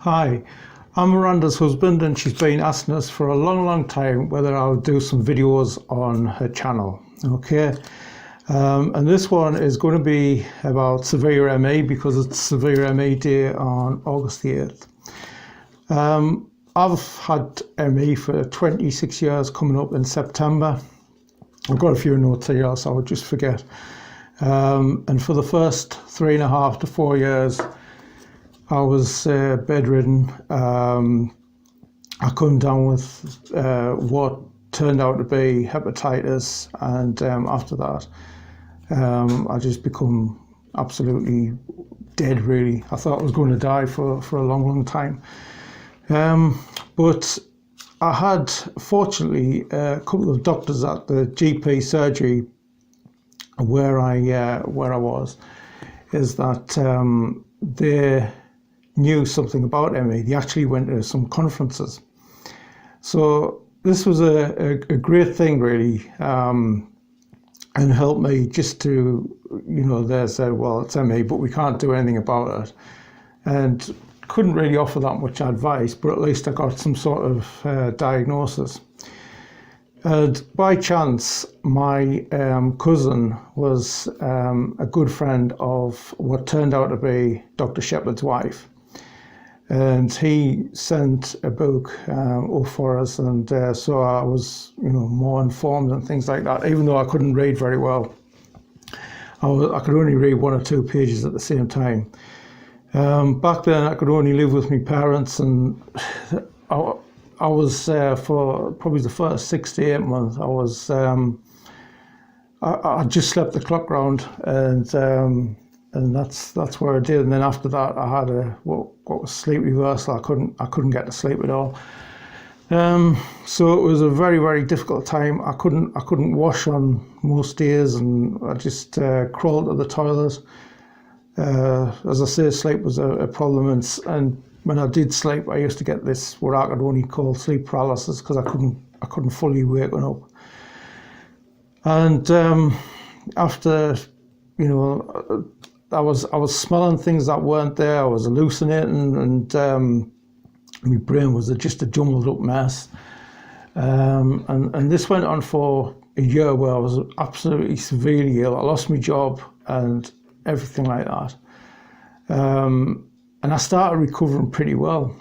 Hi, I'm Miranda's husband and she's been asking us for a long time whether I'll do some videos on her channel. Okay, and this one is going to be about severe ME because it's Severe ME Day on August the 8th. I've had ME for 26 years coming up in September. I've got a few notes here so I would just forget. And for the first 3.5 to 4 years I was bedridden. I come down with what turned out to be hepatitis, and after that I just become absolutely dead really. I thought I was going to die for a long time. But I had, fortunately, a couple of doctors at the GP surgery where I was, is that they knew something about ME. They actually went to some conferences. So this was a great thing really, and helped me just to, they said, well, it's ME, but we can't do anything about it. And couldn't really offer that much advice, but at least I got some sort of diagnosis. And by chance, my cousin was a good friend of what turned out to be Dr. Shepherd's wife. And he sent a book up for us, and so I was, more informed and things like that. Even though I couldn't read very well, I could only read 1 or 2 pages at the same time. Back then, I could only live with my parents, and I was for probably the first 6 to 8 months. I was I just slept the clock round, and that's where I did. And then after that, I had what was sleep reversal. I couldn't get to sleep at all. So it was a very difficult time. I couldn't wash on most days, and I just crawled to the toilet. As I say, sleep was a problem, and when I did sleep, I used to get this what I could only call sleep paralysis because I couldn't fully waken up. And after, I was smelling things that weren't there. I was hallucinating, and my brain was just a jumbled up mess. And this went on for a year where I was absolutely severely ill. I lost my job and everything like that. And I started recovering pretty well.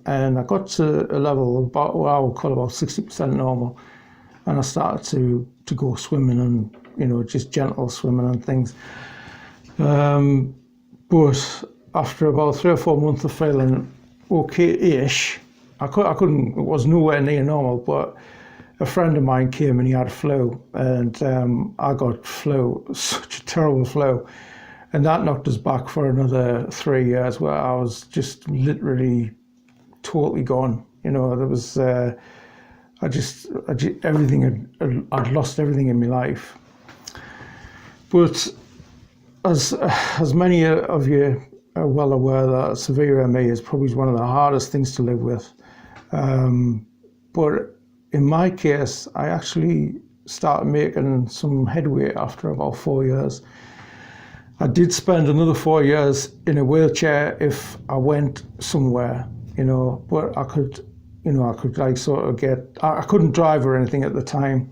And I got to a level of about what I would call about 60% normal. And I started to go swimming and, just gentle swimming and things. But after about 3 or 4 months of feeling okay-ish, I couldn't, it was nowhere near normal, but a friend of mine came and he had flu, and I got flu, such a terrible flu, and that knocked us back for another 3 years where I was just literally totally gone. There was, everything I'd lost everything in my life. But as many of you are well aware, that severe ME is probably one of the hardest things to live with. But in my case, I actually started making some headway after about 4 years. I did spend another 4 years in a wheelchair if I went somewhere, but I could like sort of I couldn't drive or anything at the time.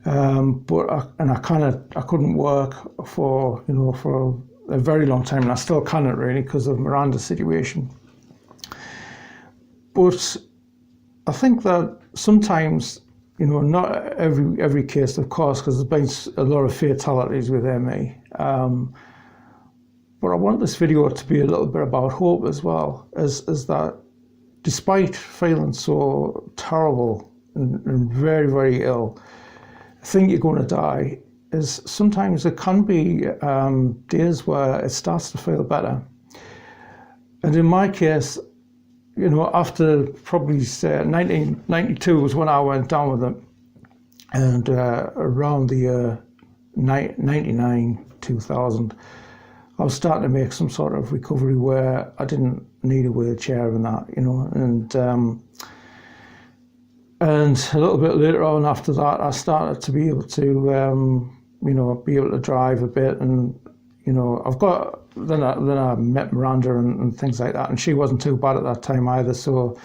But I couldn't work for a very long time, and I still cannot really because of Miranda's situation. But I think that sometimes, not every case, of course, because there's been a lot of fatalities with ME. But I want this video to be a little bit about hope as well, is that despite feeling so terrible and very ill, think you're going to die, is sometimes there can be days where it starts to feel better. And in my case, after probably 1992 was when I went down with it, and around the year 99, 2000, I was starting to make some sort of recovery where I didn't need a wheelchair and that, and a little bit later on after that, I started to be able to, be able to drive a bit. And, I've got I met Miranda and things like that, and she wasn't too bad at that time either. So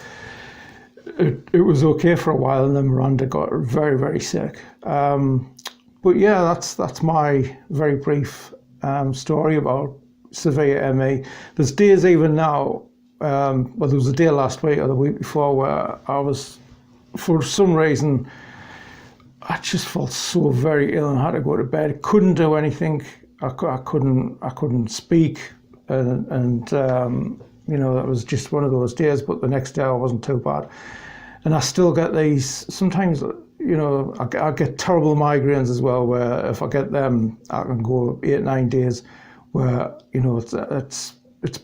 it was okay for a while, and then Miranda got very, very sick. But yeah, that's my very brief story about severe ME. There's days even now. Well, there was a day last week or the week before where I was, for some reason, I just felt so very ill and had to go to bed. Couldn't do anything. I couldn't speak, and you know, that was just one of those days. But the next day I wasn't too bad, and I still get these sometimes. You know, I get terrible migraines as well, where if I get them, I can go 8-9 days where, you know, it's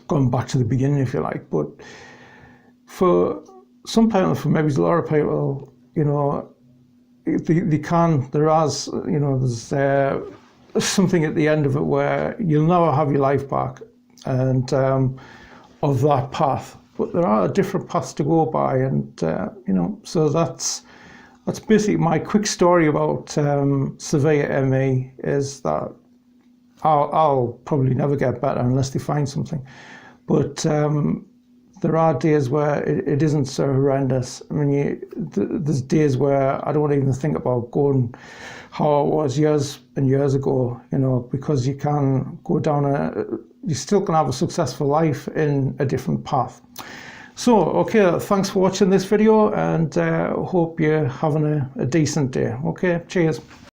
gone back to the beginning, if you like. But for some people, for maybe a lot of people, you know, there's something at the end of it where you'll never have your life back, and of that path. But there are different paths to go by, and you know, so that's basically my quick story about severe ME. Is that I'll probably never get better unless they find something. But there are days where it isn't so horrendous. I mean, there's days where I don't even think about going how it was years and years ago, you know, because you can go down you still can have a successful life in a different path. So, okay, thanks for watching this video, and hope you're having a decent day. Okay, cheers.